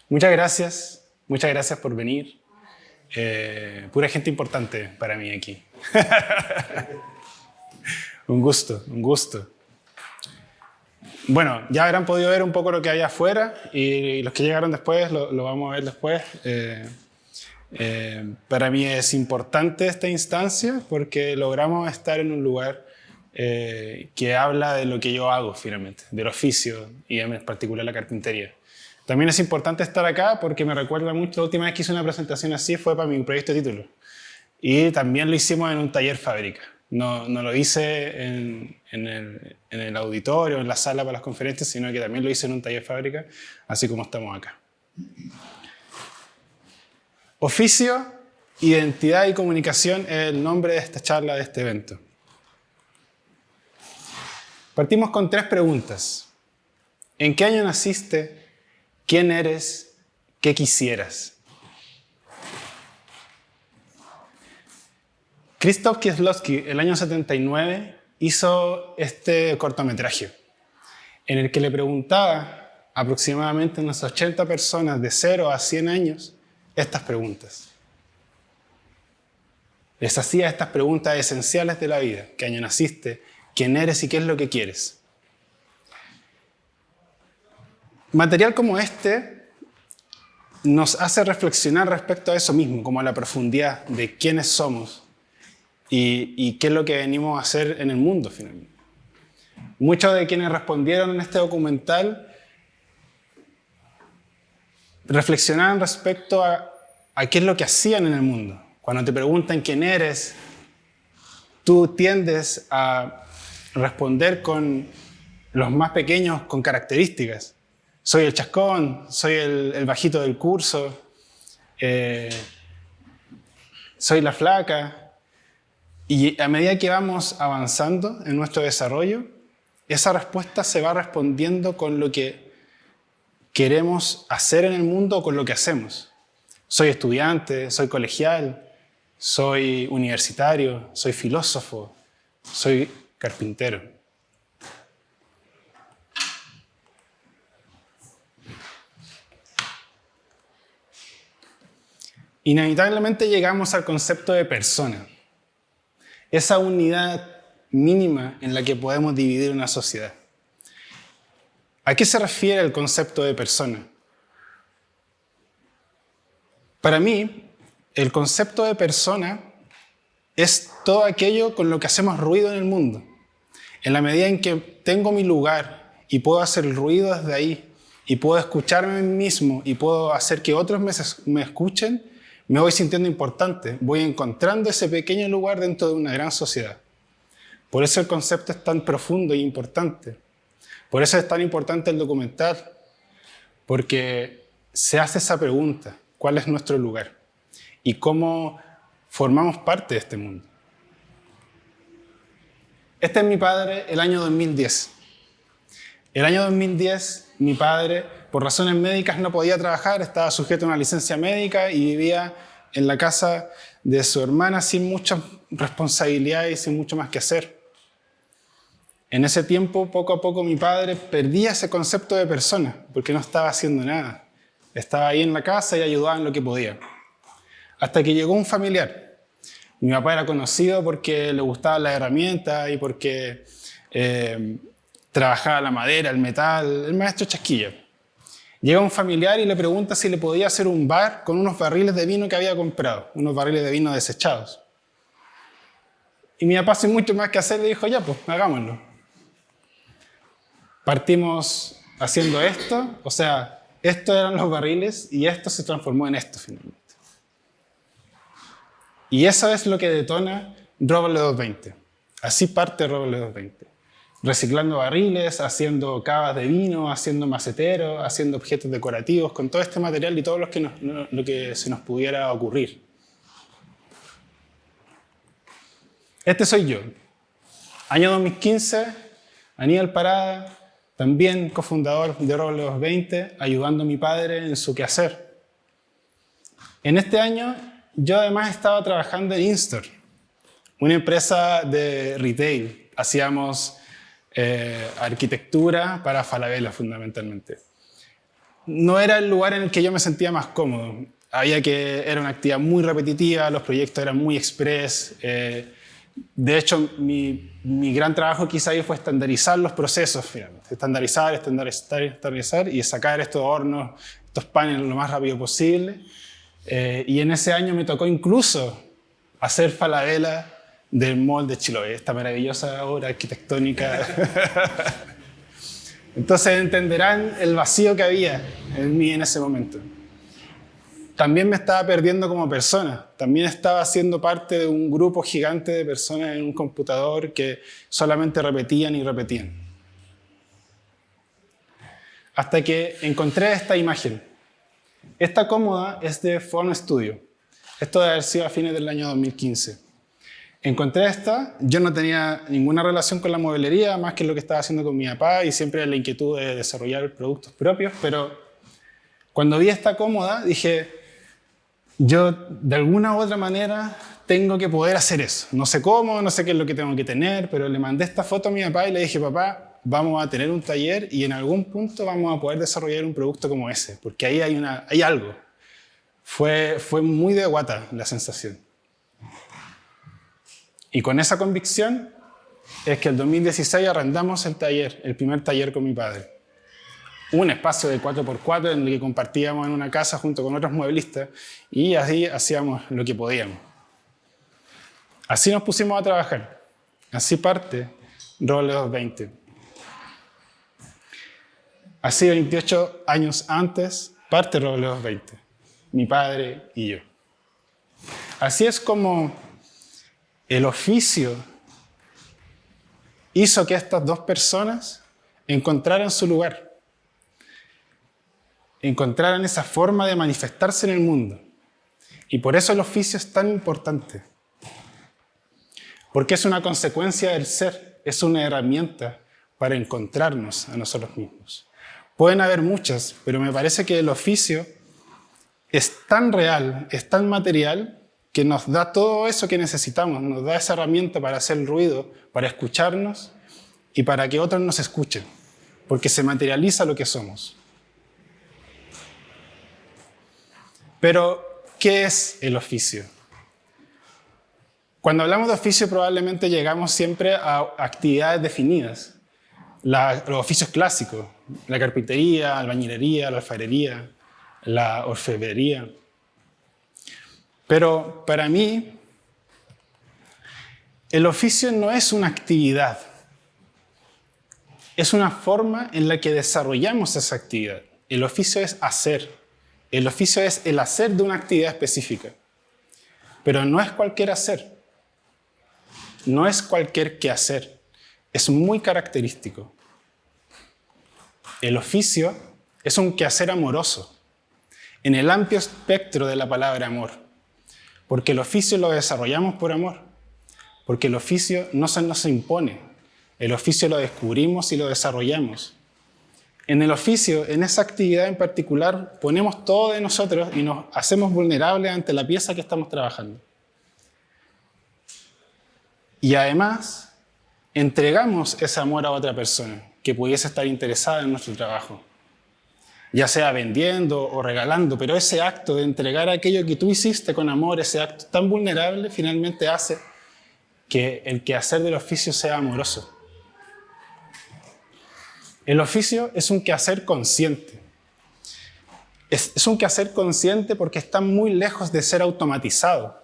Muchas gracias por venir. Pura gente importante para mí aquí. Un gusto, un gusto. Bueno, ya habrán podido ver un poco lo que hay afuera y los que llegaron después lo vamos a ver después. Para mí es importante esta instancia porque logramos estar en un lugar que habla de lo que yo hago finalmente, del oficio y en particular la carpintería. También es importante estar acá porque me recuerda mucho, la última vez que hice una presentación así fue para mi proyecto de título. Y también lo hicimos en un taller fábrica. No lo hice en el auditorio, en la sala para las conferencias, sino que también lo hice en un taller fábrica, así como estamos acá. Oficio, identidad y comunicación es el nombre de esta charla, de este evento. Partimos con 3 preguntas. ¿En qué año naciste? ¿Quién eres? ¿Qué quisieras? Krzysztof Kieślowski, el año 79, hizo este cortometraje en el que le preguntaba a aproximadamente unas 80 personas de 0 a 100 años estas preguntas. Les hacía estas preguntas esenciales de la vida. ¿Qué año naciste? ¿Quién eres y qué es lo que quieres? Material como este nos hace reflexionar respecto a eso mismo, como a la profundidad de quiénes somos y qué es lo que venimos a hacer en el mundo finalmente. Muchos de quienes respondieron en este documental reflexionaban respecto a qué es lo que hacían en el mundo. Cuando te preguntan quién eres, tú tiendes a responder con los más pequeños, con características. Soy el chascón, soy el bajito del curso, soy la flaca. Y a medida que vamos avanzando en nuestro desarrollo, esa respuesta se va respondiendo con lo que queremos hacer en el mundo o con lo que hacemos. Soy estudiante, soy colegial, soy universitario, soy filósofo, soy carpintero. Inevitablemente llegamos al concepto de persona. Esa unidad mínima en la que podemos dividir una sociedad. ¿A qué se refiere el concepto de persona? Para mí, el concepto de persona es todo aquello con lo que hacemos ruido en el mundo. En la medida en que tengo mi lugar y puedo hacer el ruido desde ahí y puedo escucharme a mí mismo y puedo hacer que otros me escuchen, me voy sintiendo importante, voy encontrando ese pequeño lugar dentro de una gran sociedad. Por eso el concepto es tan profundo e importante. Por eso es tan importante el documental, porque se hace esa pregunta, ¿cuál es nuestro lugar? Y cómo formamos parte de este mundo. Este es mi padre el año 2010. El año 2010, mi padre, por razones médicas, no podía trabajar, estaba sujeto a una licencia médica y vivía en la casa de su hermana sin muchas responsabilidades y sin mucho más que hacer. En ese tiempo, poco a poco, mi padre perdía ese concepto de persona, porque no estaba haciendo nada. Estaba ahí en la casa y ayudaba en lo que podía. Hasta que llegó un familiar. Mi papá era conocido porque le gustaban las herramientas y porque trabajaba la madera, el metal, el maestro Chasquilla. Llega un familiar y le pregunta si le podía hacer un bar con unos barriles de vino que había comprado, unos barriles de vino desechados. Y mi papá, sin mucho más que hacer, le dijo, ya, pues, hagámoslo. Partimos haciendo esto, o sea, estos eran los barriles y esto se transformó en esto finalmente. Y eso es lo que detona Roble 220. Así parte Roble 220. Reciclando barriles, haciendo cavas de vino, haciendo maceteros, haciendo objetos decorativos, con todo este material y todo lo que se nos pudiera ocurrir. Este soy yo. Año 2015, Aníbal Parada, también cofundador de Roble 220, ayudando a mi padre en su quehacer. En este año, yo además estaba trabajando en Instore, una empresa de retail. Hacíamos arquitectura para Falabella, fundamentalmente. no era el lugar en el que yo me sentía más cómodo. Era una actividad muy repetitiva, los proyectos eran muy express. De hecho, mi gran trabajo quizá ahí fue estandarizar los procesos, finalmente. Estandarizar y sacar estos hornos, estos paneles lo más rápido posible. Y en ese año me tocó incluso hacer Falabella del Mall de Chiloé, esta maravillosa obra arquitectónica. Entonces entenderán el vacío que había en mí en ese momento. También me estaba perdiendo como persona. También estaba siendo parte de un grupo gigante de personas en un computador que solamente repetían y repetían. Hasta que encontré esta imagen. Esta cómoda es de Phone Studio. Esto debe haber sido a fines del año 2015. Encontré esta. Yo no tenía ninguna relación con la mueblería, más que lo que estaba haciendo con mi papá, y siempre la inquietud de desarrollar productos propios. Pero cuando vi esta cómoda, dije, yo de alguna u otra manera tengo que poder hacer eso. No sé cómo, no sé qué es lo que tengo que tener, pero le mandé esta foto a mi papá y le dije, papá, vamos a tener un taller y en algún punto vamos a poder desarrollar un producto como ese, porque ahí hay algo. Fue muy de guata la sensación. Y con esa convicción es que el 2016 arrendamos el taller, el primer taller con mi padre. Un espacio de 4x4 en el que compartíamos en una casa junto con otros mueblistas y así hacíamos lo que podíamos. Así nos pusimos a trabajar. Así parte Roble 220. Así 28 años antes parte Roble 220. Mi padre y yo. Así es como el oficio hizo que estas dos personas encontraran su lugar. Encontraran esa forma de manifestarse en el mundo. Y por eso el oficio es tan importante. Porque es una consecuencia del ser, es una herramienta para encontrarnos a nosotros mismos. Pueden haber muchas, pero me parece que el oficio es tan real, es tan material, que nos da todo eso que necesitamos, nos da esa herramienta para hacer ruido, para escucharnos y para que otros nos escuchen, porque se materializa lo que somos. Pero, ¿qué es el oficio? Cuando hablamos de oficio probablemente llegamos siempre a actividades definidas. Los oficios clásicos, la carpintería, la albañilería, la alfarería, la orfebrería. Pero para mí, el oficio no es una actividad. Es una forma en la que desarrollamos esa actividad. El oficio es hacer. El oficio es el hacer de una actividad específica. Pero no es cualquier hacer. No es cualquier quehacer. Es muy característico. El oficio es un quehacer amoroso, en el amplio espectro de la palabra amor. Porque el oficio lo desarrollamos por amor. Porque el oficio no se nos impone. El oficio lo descubrimos y lo desarrollamos. En el oficio, en esa actividad en particular, ponemos todo de nosotros y nos hacemos vulnerables ante la pieza que estamos trabajando. Y además, entregamos ese amor a otra persona que pudiese estar interesada en nuestro trabajo. Ya sea vendiendo o regalando, pero ese acto de entregar aquello que tú hiciste con amor, ese acto tan vulnerable, finalmente hace que el quehacer del oficio sea amoroso. El oficio es un quehacer consciente. Es un quehacer consciente porque está muy lejos de ser automatizado.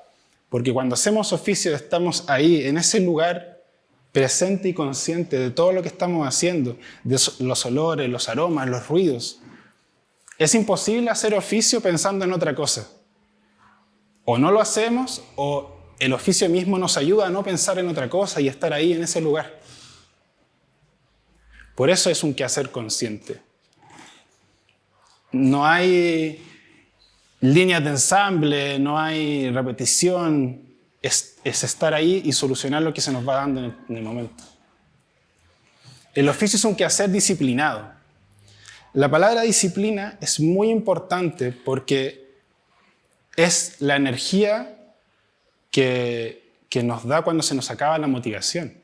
Porque cuando hacemos oficio estamos ahí, en ese lugar presente y consciente de todo lo que estamos haciendo, de los olores, los aromas, los ruidos. Es imposible hacer oficio pensando en otra cosa. O no lo hacemos, o el oficio mismo nos ayuda a no pensar en otra cosa y estar ahí en ese lugar. Por eso es un quehacer consciente. No hay líneas de ensamble, no hay repetición. Es estar ahí y solucionar lo que se nos va dando en el momento. El oficio es un quehacer disciplinado. La palabra disciplina es muy importante porque es la energía que nos da cuando se nos acaba la motivación.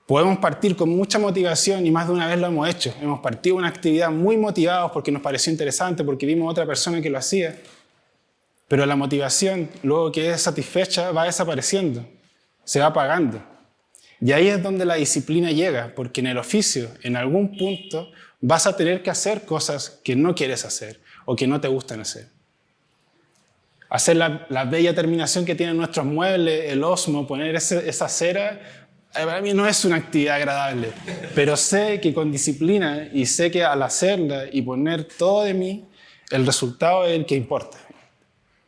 Podemos partir con mucha motivación y más de una vez lo hemos hecho. Hemos partido una actividad muy motivados porque nos pareció interesante, porque vimos a otra persona que lo hacía. Pero la motivación, luego que es satisfecha, va desapareciendo, se va apagando. Y ahí es donde la disciplina llega, porque en el oficio, en algún punto, vas a tener que hacer cosas que no quieres hacer o que no te gustan hacer. Hacer la bella terminación que tienen nuestros muebles, el osmo, poner esa cera, para mí no es una actividad agradable, pero sé que con disciplina y sé que al hacerla y poner todo de mí, el resultado es el que importa.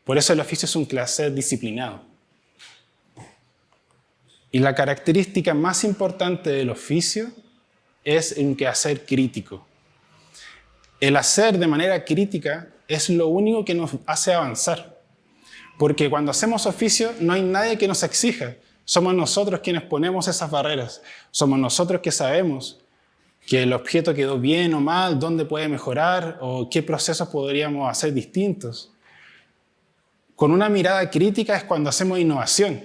Por eso el oficio es un quehacer disciplinado. Y la característica más importante del oficio es un quehacer crítico. El hacer de manera crítica es lo único que nos hace avanzar. Porque cuando hacemos oficio no hay nadie que nos exija. Somos nosotros quienes ponemos esas barreras. Somos nosotros que sabemos que el objeto quedó bien o mal, dónde puede mejorar o qué procesos podríamos hacer distintos. Con una mirada crítica es cuando hacemos innovación.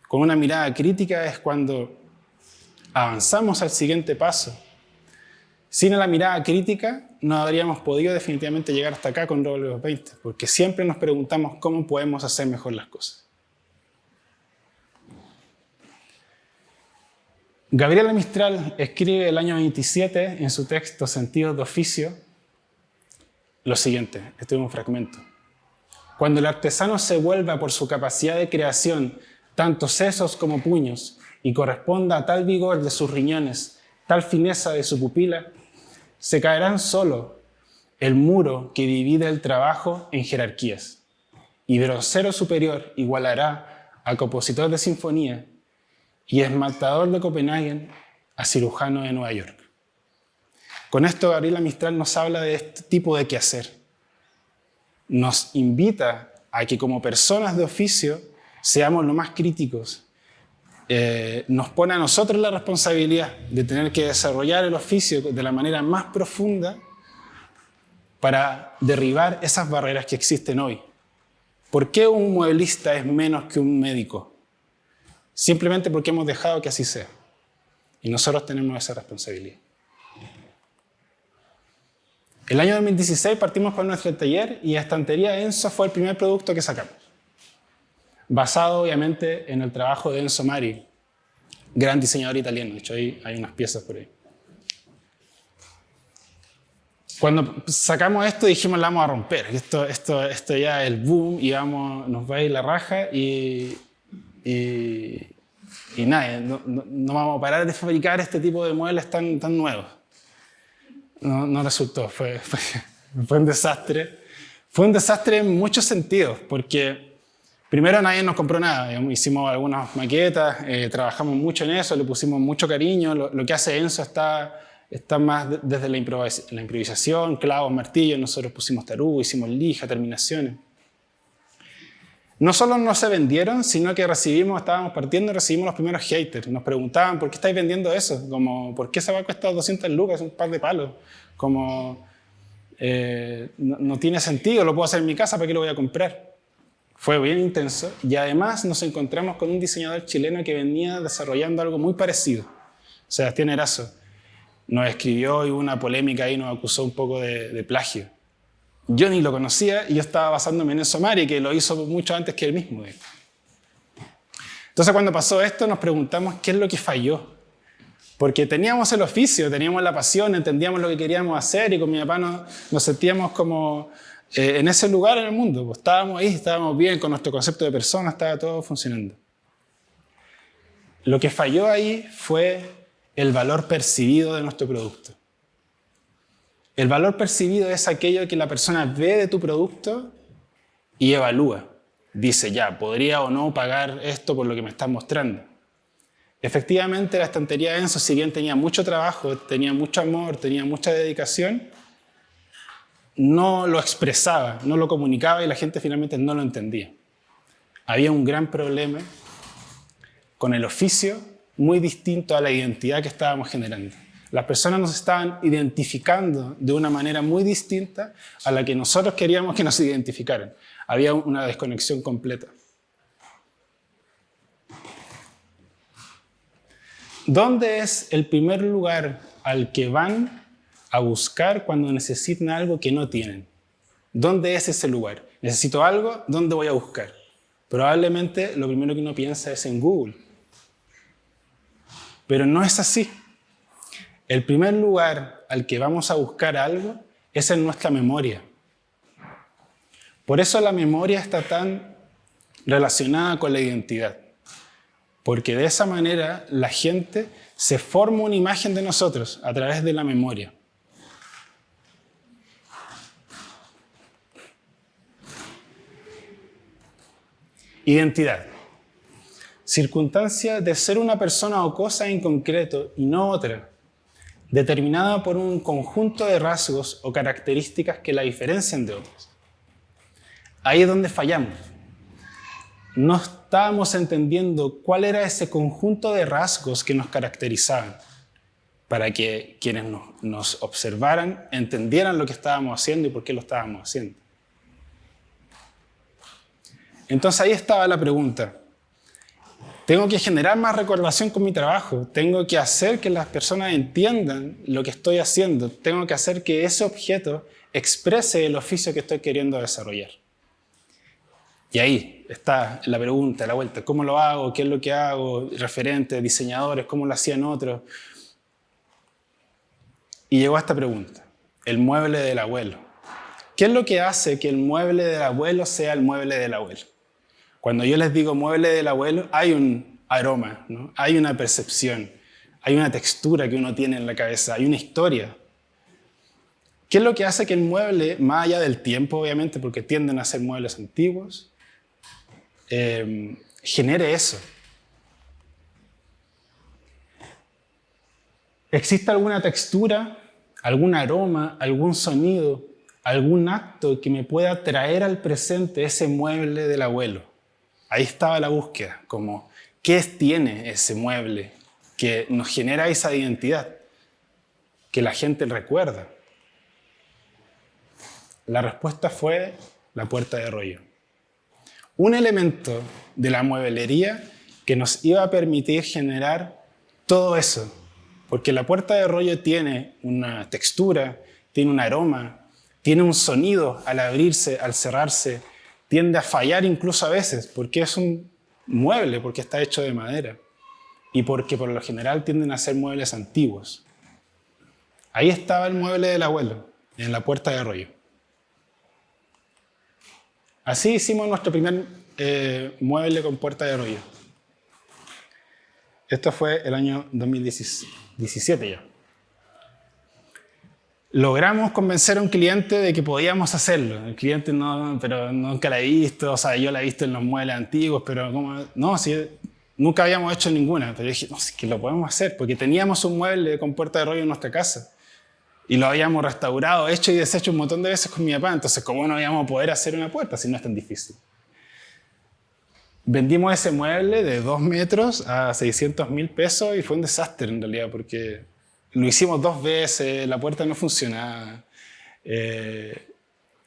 Con una mirada crítica es cuando avanzamos al siguiente paso. Sin la mirada crítica no habríamos podido definitivamente llegar hasta acá con Robo 20, porque siempre nos preguntamos cómo podemos hacer mejor las cosas. Gabriela Mistral escribe el año 27 en su texto Sentidos de Oficio lo siguiente, este es un fragmento. Cuando el artesano se vuelva por su capacidad de creación tanto sesos como puños y corresponda a tal vigor de sus riñones, tal fineza de su pupila, se caerán solo el muro que divide el trabajo en jerarquías y broncero superior igualará a compositor de sinfonía y esmaltador de Copenhague a cirujano de Nueva York. Con esto Gabriela Mistral nos habla de este tipo de quehacer. Nos invita a que como personas de oficio seamos lo más críticos. Nos pone a nosotros la responsabilidad de tener que desarrollar el oficio de la manera más profunda para derribar esas barreras que existen hoy. ¿Por qué un mueblista es menos que un médico? Simplemente porque hemos dejado que así sea. Y nosotros tenemos esa responsabilidad. El año 2016 partimos con nuestro taller y Estantería Enzo fue el primer producto que sacamos. Basado obviamente en el trabajo de Enzo Mari, gran diseñador italiano. De hecho, hay unas piezas por ahí. Cuando sacamos esto dijimos la vamos a romper. Esto ya es el boom y nos va a ir la raja y nada, no vamos a parar de fabricar este tipo de muebles tan nuevos. No resultó, fue un desastre. Fue un desastre en muchos sentidos, porque primero nadie nos compró nada. Hicimos algunas maquetas, trabajamos mucho en eso, le pusimos mucho cariño. Lo que hace Enzo está más desde la improvisación, clavos, martillos. Nosotros pusimos tarugo, hicimos lija, terminaciones. No solo no se vendieron, sino que estábamos partiendo y recibimos los primeros haters. Nos preguntaban, ¿por qué estáis vendiendo eso? Como, ¿por qué esa va a costar 200 lucas, un par de palos? Como, no tiene sentido, lo puedo hacer en mi casa, ¿para qué lo voy a comprar? Fue bien intenso y además nos encontramos con un diseñador chileno que venía desarrollando algo muy parecido. Sebastián Erazo nos escribió y hubo una polémica ahí, nos acusó un poco de plagio. Yo ni lo conocía y yo estaba basándome en Enzo Mari, que lo hizo mucho antes que él mismo. Entonces cuando pasó esto nos preguntamos qué es lo que falló. Porque teníamos el oficio, teníamos la pasión, entendíamos lo que queríamos hacer y con mi papá nos sentíamos como en ese lugar en el mundo. Pues estábamos ahí, estábamos bien con nuestro concepto de persona, estaba todo funcionando. Lo que falló ahí fue el valor percibido de nuestro producto. El valor percibido es aquello que la persona ve de tu producto y evalúa. Dice, ya, ¿podría o no pagar esto por lo que me estás mostrando? Efectivamente, la estantería Enzo, si bien tenía mucho trabajo, tenía mucho amor, tenía mucha dedicación, no lo expresaba, no lo comunicaba y la gente finalmente no lo entendía. Había un gran problema con el oficio muy distinto a la identidad que estábamos generando. Las personas nos estaban identificando de una manera muy distinta a la que nosotros queríamos que nos identificaran. Había una desconexión completa. ¿Dónde es el primer lugar al que van a buscar cuando necesitan algo que no tienen? ¿Dónde es ese lugar? Necesito algo, ¿dónde voy a buscar? Probablemente lo primero que uno piensa es en Google. Pero no es así. El primer lugar al que vamos a buscar algo es en nuestra memoria. Por eso la memoria está tan relacionada con la identidad. Porque de esa manera la gente se forma una imagen de nosotros a través de la memoria. Identidad. Circunstancia de ser una persona o cosa en concreto y no otra, determinada por un conjunto de rasgos o características que la diferencian de otras. Ahí es donde fallamos. No estábamos entendiendo cuál era ese conjunto de rasgos que nos caracterizaban para que quienes nos observaran entendieran lo que estábamos haciendo y por qué lo estábamos haciendo. Entonces ahí estaba la pregunta. Tengo que generar más recordación con mi trabajo. Tengo que hacer que las personas entiendan lo que estoy haciendo. Tengo que hacer que ese objeto exprese el oficio que estoy queriendo desarrollar. Y ahí está la pregunta, la vuelta. ¿Cómo lo hago? ¿Qué es lo que hago? Referentes, diseñadores, ¿cómo lo hacían otros? Y llegó a esta pregunta. El mueble del abuelo. ¿Qué es lo que hace que el mueble del abuelo sea el mueble del abuelo? Cuando yo les digo mueble del abuelo, hay un aroma, ¿no? Hay una percepción, hay una textura que uno tiene en la cabeza, hay una historia. ¿Qué es lo que hace que el mueble, más allá del tiempo, obviamente, porque tienden a ser muebles antiguos, genere eso? ¿Existe alguna textura, algún aroma, algún sonido, algún acto que me pueda traer al presente ese mueble del abuelo? Ahí estaba la búsqueda, como ¿qué tiene ese mueble que nos genera esa identidad que la gente recuerda? La respuesta fue la puerta de rollo. Un elemento de la mueblería que nos iba a permitir generar todo eso. Porque la puerta de rollo tiene una textura, tiene un aroma, tiene un sonido al abrirse, al cerrarse, tiende a fallar incluso a veces, porque es un mueble, porque está hecho de madera. Y porque por lo general tienden a ser muebles antiguos. Ahí estaba el mueble del abuelo, en la puerta de rollo. Así hicimos nuestro primer mueble con puerta de rollo. Esto fue el año 2017 ya. Logramos convencer a un cliente de que podíamos hacerlo. El cliente no, pero nunca la he visto, o sea, yo la he visto en los muebles antiguos, pero ¿cómo? No, sí, nunca habíamos hecho ninguna. Pero dije, no, sí que lo podemos hacer, porque teníamos un mueble con puerta de rollo en nuestra casa. Y lo habíamos restaurado, hecho y deshecho un montón de veces con mi papá. Entonces, ¿cómo no íbamos a poder hacer una puerta si no es tan difícil? Vendimos ese mueble de 2 metros a 600.000 pesos y fue un desastre en realidad, porque lo hicimos 2 veces, la puerta no funcionaba.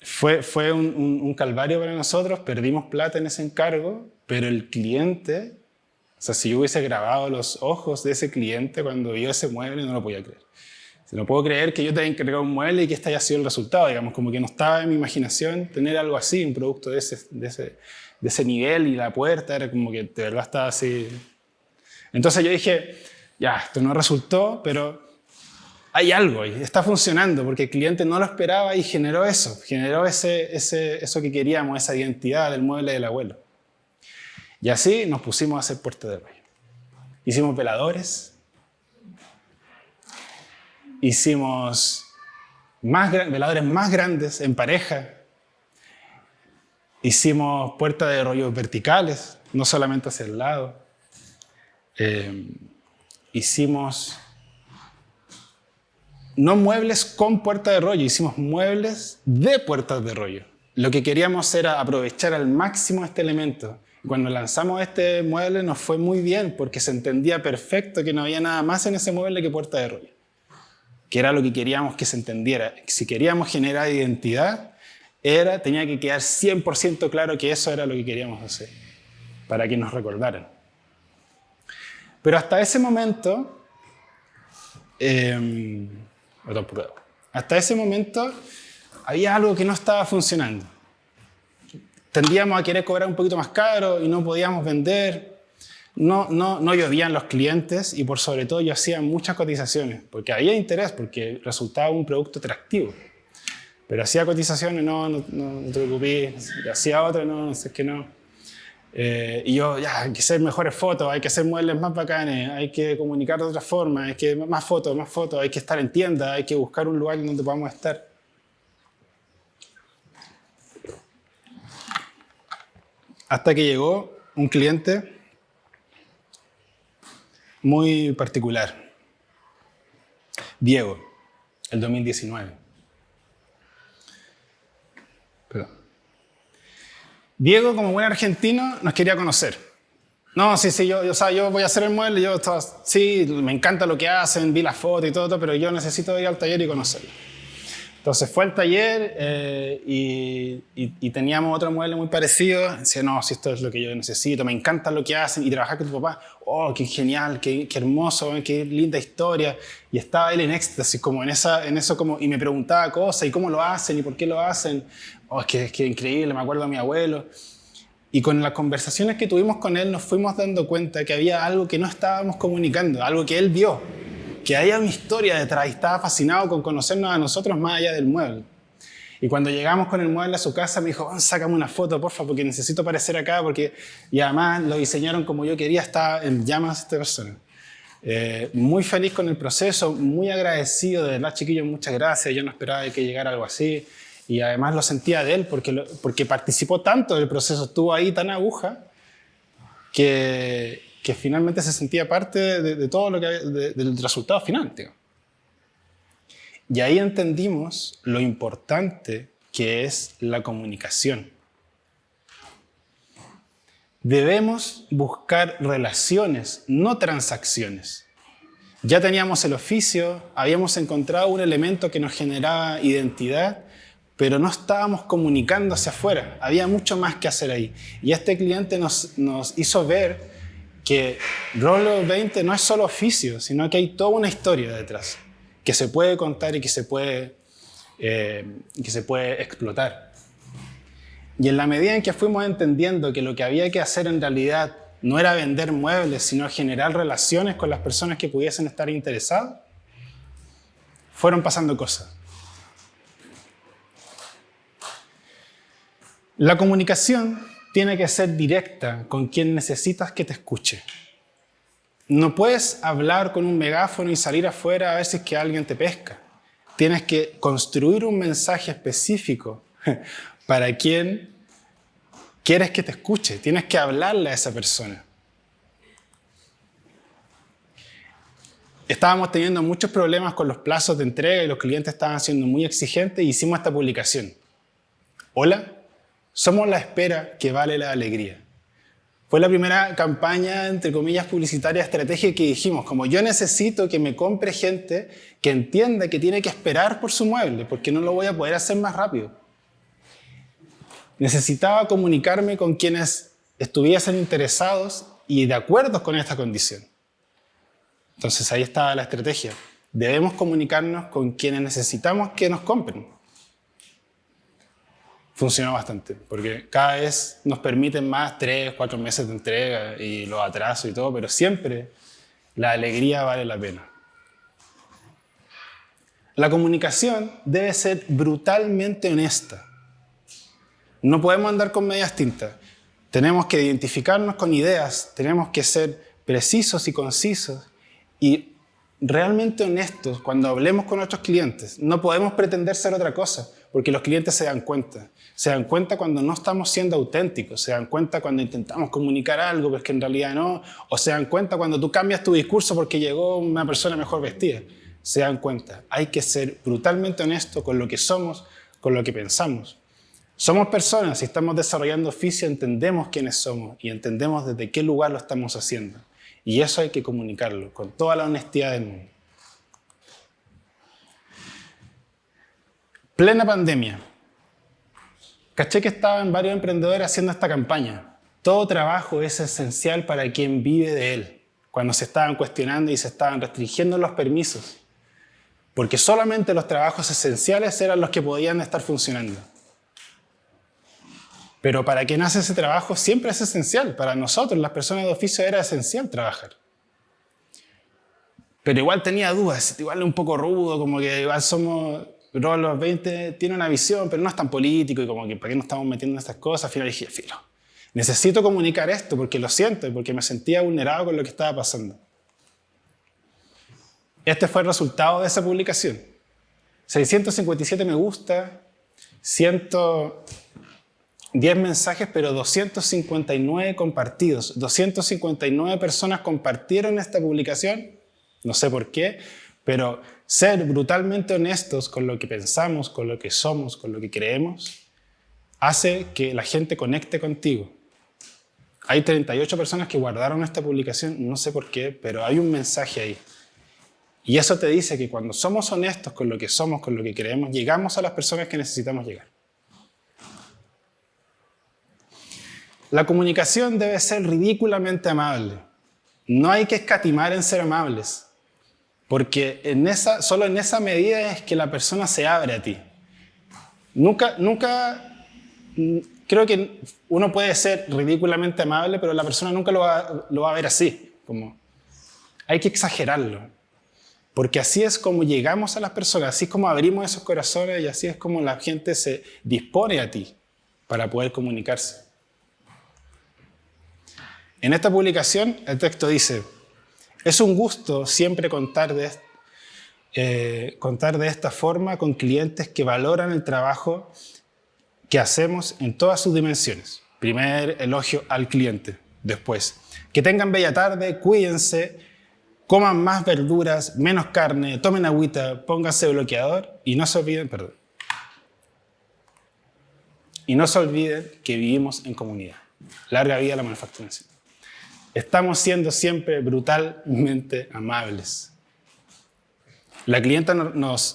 Fue un calvario para nosotros, perdimos plata en ese encargo, pero el cliente, o sea, si yo hubiese grabado los ojos de ese cliente cuando vio ese mueble, no lo podía creer. No puedo creer que yo te haya encargado un mueble y que este haya sido el resultado, digamos, como que no estaba en mi imaginación tener algo así, un producto de ese nivel, y la puerta era como que de verdad estaba así. Entonces yo dije, ya, esto no resultó, pero hay algo ahí, está funcionando, porque el cliente no lo esperaba y generó eso que queríamos, esa identidad del mueble del abuelo. Y así nos pusimos a hacer puertas de rollo. Hicimos veladores, hicimos veladores más grandes en pareja, hicimos puertas de rollo verticales, no solamente hacia el lado. Hicimos no muebles con puerta de rollo, hicimos muebles de puertas de rollo. Lo que queríamos era aprovechar al máximo este elemento. Cuando lanzamos este mueble nos fue muy bien porque se entendía perfecto que no había nada más en ese mueble que puerta de rollo, que era lo que queríamos que se entendiera. Si queríamos generar identidad, tenía que quedar 100% claro que eso era lo que queríamos hacer, para que nos recordaran. Pero hasta ese momento, hasta ese momento había algo que no estaba funcionando. Tendíamos a querer cobrar un poquito más caro y no podíamos vender. No llovían los clientes y por sobre todo yo hacía muchas cotizaciones porque había interés, porque resultaba un producto atractivo. Pero hacía cotizaciones, no te preocupes, hacía otra, no sé, es que no. Y yo, ya, hay que hacer mejores fotos, hay que hacer muebles más bacanes, hay que comunicar de otra forma, hay que más fotos, hay que estar en tienda, hay que buscar un lugar donde podamos estar. Hasta que llegó un cliente muy particular, Diego, el 2019. Diego, como buen argentino, nos quería conocer. No, sí, yo voy a hacer el mueble, sí, me encanta lo que hacen, vi las fotos y todo, pero yo necesito ir al taller y conocerlo. Entonces fue al taller y teníamos otro mueble muy parecido. Decía, no, si esto es lo que yo necesito, me encanta lo que hacen. Y trabajar con tu papá, oh, qué genial, qué hermoso, qué linda historia. Y estaba él en éxtasis, como en eso como, y me preguntaba cosas, y cómo lo hacen, y por qué lo hacen. Oh, es que increíble, me acuerdo de mi abuelo. Y con las conversaciones que tuvimos con él nos fuimos dando cuenta que había algo que no estábamos comunicando, algo que él vio, que había una historia detrás y estaba fascinado con conocernos a nosotros más allá del mueble. Y cuando llegamos con el mueble a su casa me dijo, sácame una foto, porfa, porque necesito aparecer acá, y además lo diseñaron como yo quería, estaba en llamas esta persona. Muy feliz con el proceso, muy agradecido, de verdad, chiquillos, muchas gracias, yo no esperaba que llegara algo así. Y además lo sentía de él porque participó tanto del proceso, estuvo ahí tan aguja que finalmente se sentía parte de todo lo que del resultado final, tío. Y ahí entendimos lo importante que es la comunicación. Debemos buscar relaciones, no transacciones. Ya teníamos el oficio, habíamos encontrado un elemento que nos generaba identidad, pero no estábamos comunicando hacia afuera. Había mucho más que hacer ahí. Y este cliente nos hizo ver que Roll 20 no es solo oficio, sino que hay toda una historia detrás que se puede contar y que se puede explotar. Y en la medida en que fuimos entendiendo que lo que había que hacer en realidad no era vender muebles, sino generar relaciones con las personas que pudiesen estar interesadas, fueron pasando cosas. La comunicación tiene que ser directa con quien necesitas que te escuche. No puedes hablar con un megáfono y salir afuera a ver si es que alguien te pesca. Tienes que construir un mensaje específico para quien quieres que te escuche. Tienes que hablarle a esa persona. Estábamos teniendo muchos problemas con los plazos de entrega y los clientes estaban siendo muy exigentes y hicimos esta publicación. Hola. Somos la espera que vale la alegría. Fue la primera campaña, entre comillas, publicitaria estratégica que dijimos, como yo necesito que me compre gente que entienda que tiene que esperar por su mueble, porque no lo voy a poder hacer más rápido. Necesitaba comunicarme con quienes estuviesen interesados y de acuerdo con esta condición. Entonces ahí estaba la estrategia. Debemos comunicarnos con quienes necesitamos que nos compren. Funcionó bastante, porque cada vez nos permiten más 3, 4 meses de entrega y los atrasos y todo, pero siempre la alegría vale la pena. La comunicación debe ser brutalmente honesta. No podemos andar con medias tintas. Tenemos que identificarnos con ideas, tenemos que ser precisos y concisos y realmente honestos cuando hablemos con nuestros clientes. No podemos pretender ser otra cosa, porque los clientes se dan cuenta. Se dan cuenta cuando no estamos siendo auténticos, se dan cuenta cuando intentamos comunicar algo, pero es que en realidad no, o se dan cuenta cuando tú cambias tu discurso porque llegó una persona mejor vestida. Se dan cuenta. Hay que ser brutalmente honestos con lo que somos, con lo que pensamos. Somos personas y estamos desarrollando oficio, entendemos quiénes somos y entendemos desde qué lugar lo estamos haciendo. Y eso hay que comunicarlo con toda la honestidad del mundo. Plena pandemia. Caché que estaban varios emprendedores haciendo esta campaña. Todo trabajo es esencial para quien vive de él. cuando se estaban cuestionando y se estaban restringiendo los permisos, porque solamente los trabajos esenciales eran los que podían estar funcionando. Pero para quien hace ese trabajo siempre es esencial. Para nosotros, las personas de oficio, era esencial trabajar. Pero igual tenía dudas, igual es un poco rudo, como que igual somos, los 20 tiene una visión, pero no es tan político, y como que ¿para qué nos estamos metiendo en estas cosas? Al final dije, filo, necesito comunicar esto porque lo siento y porque me sentía vulnerado con lo que estaba pasando. Este fue el resultado de esa publicación. 657 me gusta, 110 mensajes, pero 259 compartidos. 259 personas compartieron esta publicación, no sé por qué, pero ser brutalmente honestos con lo que pensamos, con lo que somos, con lo que creemos, hace que la gente conecte contigo. Hay 38 personas que guardaron esta publicación, no sé por qué, pero hay un mensaje ahí. Y eso te dice que cuando somos honestos con lo que somos, con lo que creemos, llegamos a las personas que necesitamos llegar. La comunicación debe ser ridículamente amable. No hay que escatimar en ser amables, porque solo en esa medida es que la persona se abre a ti. Creo que uno puede ser ridículamente amable, pero la persona nunca lo va a ver así. Hay que exagerarlo, porque así es como llegamos a las personas, así es como abrimos esos corazones y así es como la gente se dispone a ti para poder comunicarse. En esta publicación el texto dice: es un gusto siempre contar de esta forma con clientes que valoran el trabajo que hacemos en todas sus dimensiones. Primer elogio al cliente. Después, que tengan bella tarde, cuídense, coman más verduras, menos carne, tomen agüita, pónganse bloqueador y no se olviden, que vivimos en comunidad. Larga vida a la manufacturación. Estamos siendo siempre brutalmente amables. La clienta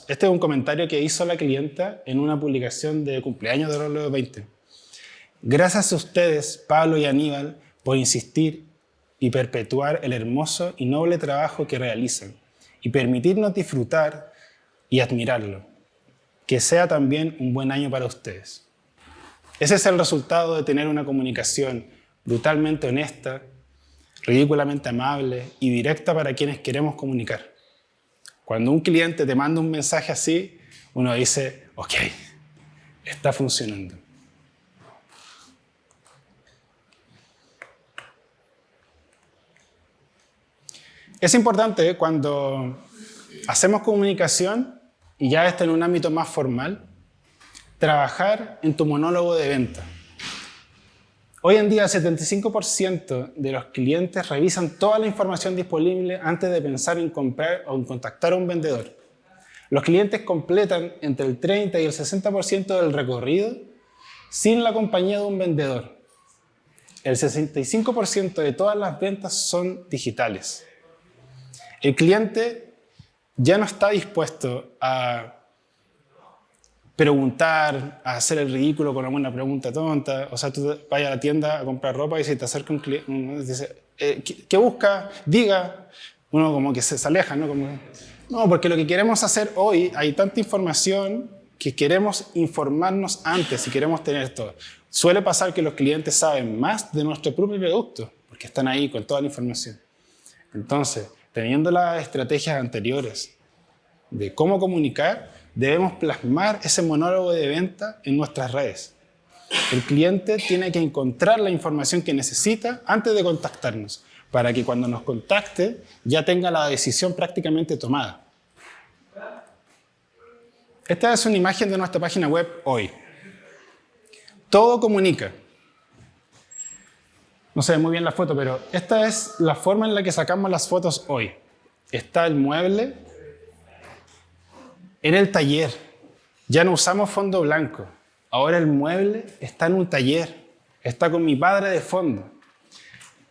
este es un comentario que hizo la clienta en una publicación de cumpleaños de los 20. Gracias a ustedes, Pablo y Aníbal, por insistir y perpetuar el hermoso y noble trabajo que realizan y permitirnos disfrutar y admirarlo. Que sea también un buen año para ustedes. Ese es el resultado de tener una comunicación brutalmente honesta, ridículamente amable y directa para quienes queremos comunicar. Cuando un cliente te manda un mensaje así, uno dice, ok, está funcionando. Es importante cuando hacemos comunicación, y ya está en un ámbito más formal, trabajar en tu monólogo de venta. Hoy en día el 75% de los clientes revisan toda la información disponible antes de pensar en comprar o en contactar a un vendedor. Los clientes completan entre el 30 y el 60% del recorrido sin la compañía de un vendedor. El 65% de todas las ventas son digitales. El cliente ya no está dispuesto a preguntar, a hacer el ridículo con alguna pregunta tonta. O sea, tú vas a la tienda a comprar ropa y si te acerca un cliente, uno dice, ¿qué busca? Diga. Uno como que se aleja, ¿no? No, porque lo que queremos hacer hoy, hay tanta información que queremos informarnos antes y queremos tener todo. Suele pasar que los clientes saben más de nuestro propio producto, porque están ahí con toda la información. Entonces, teniendo las estrategias anteriores de cómo comunicar, debemos plasmar ese monólogo de venta en nuestras redes. El cliente tiene que encontrar la información que necesita antes de contactarnos, para que cuando nos contacte ya tenga la decisión prácticamente tomada. Esta es una imagen de nuestra página web hoy. Todo comunica. No se ve muy bien la foto, pero esta es la forma en la que sacamos las fotos hoy. Está el mueble en el taller. Ya no usamos fondo blanco. Ahora el mueble está en un taller. Está con mi padre de fondo.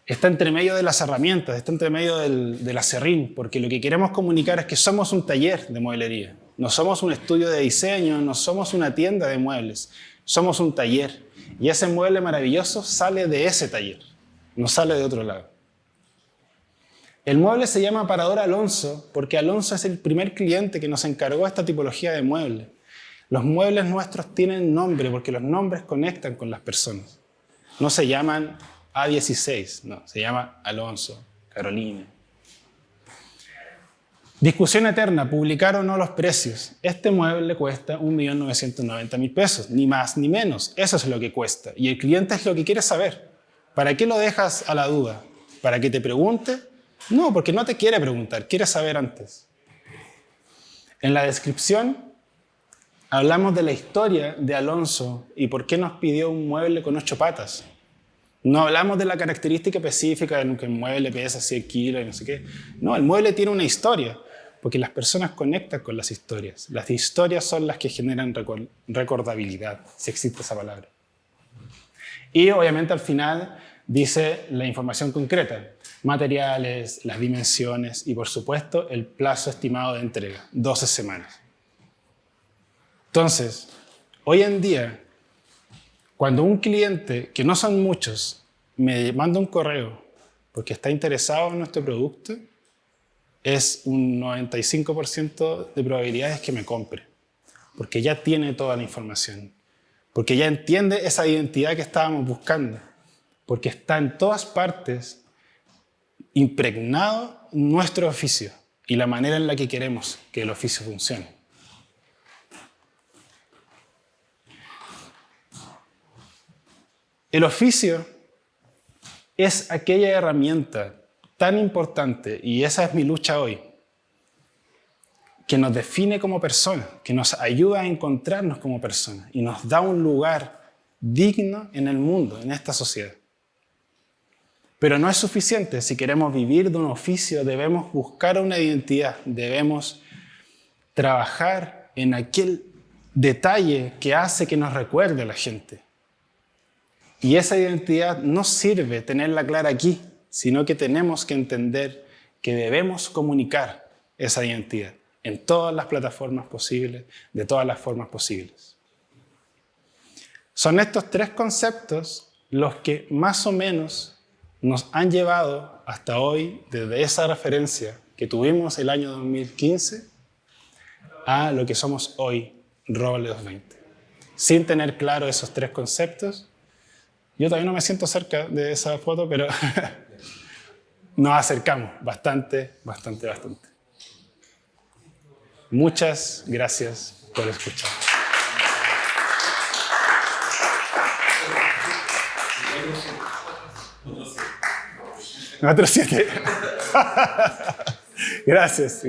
Está entre medio de las herramientas, está entre medio del acerrín, porque lo que queremos comunicar es que somos un taller de mueblería. No somos un estudio de diseño, no somos una tienda de muebles. Somos un taller. Y ese mueble maravilloso sale de ese taller. No sale de otro lado. El mueble se llama Aparador Alonso porque Alonso es el primer cliente que nos encargó esta tipología de mueble. Los muebles nuestros tienen nombre porque los nombres conectan con las personas. No se llaman A16, no, se llama Alonso, Carolina. Discusión eterna, publicar o no los precios. Este mueble cuesta 1.990.000 pesos, ni más ni menos. Eso es lo que cuesta. Y el cliente es lo que quiere saber. ¿Para qué lo dejas a la duda? ¿Para que te pregunte? No, porque no te quiere preguntar, quiere saber antes. En la descripción hablamos de la historia de Alonso y por qué nos pidió un mueble con 8 patas. No hablamos de la característica específica de que el mueble pesa 100 kilos y no sé qué. No, el mueble tiene una historia, porque las personas conectan con las historias. Las historias son las que generan recordabilidad, si existe esa palabra. Y obviamente al final dice la información concreta, materiales, las dimensiones y por supuesto el plazo estimado de entrega, 12 semanas. Entonces, hoy en día, cuando un cliente, que no son muchos, me manda un correo porque está interesado en nuestro producto, es un 95% de probabilidades que me compre, porque ya tiene toda la información, porque ya entiende esa identidad que estábamos buscando, porque está en todas partes impregnado nuestro oficio y la manera en la que queremos que el oficio funcione. El oficio es aquella herramienta tan importante, y esa es mi lucha hoy, que nos define como personas, que nos ayuda a encontrarnos como personas y nos da un lugar digno en el mundo, en esta sociedad. Pero no es suficiente. Si queremos vivir de un oficio, debemos buscar una identidad, debemos trabajar en aquel detalle que hace que nos recuerde a la gente. Y esa identidad no sirve tenerla clara aquí, sino que tenemos que entender que debemos comunicar esa identidad en todas las plataformas posibles, de todas las formas posibles. Son estos 3 conceptos los que más o menos nos han llevado hasta hoy, desde esa referencia que tuvimos el año 2015, a lo que somos hoy, Roble 220. Sin tener claro esos 3 conceptos, yo todavía no me siento cerca de esa foto, pero nos acercamos bastante. Muchas gracias por escuchar. Otro 7. Gracias.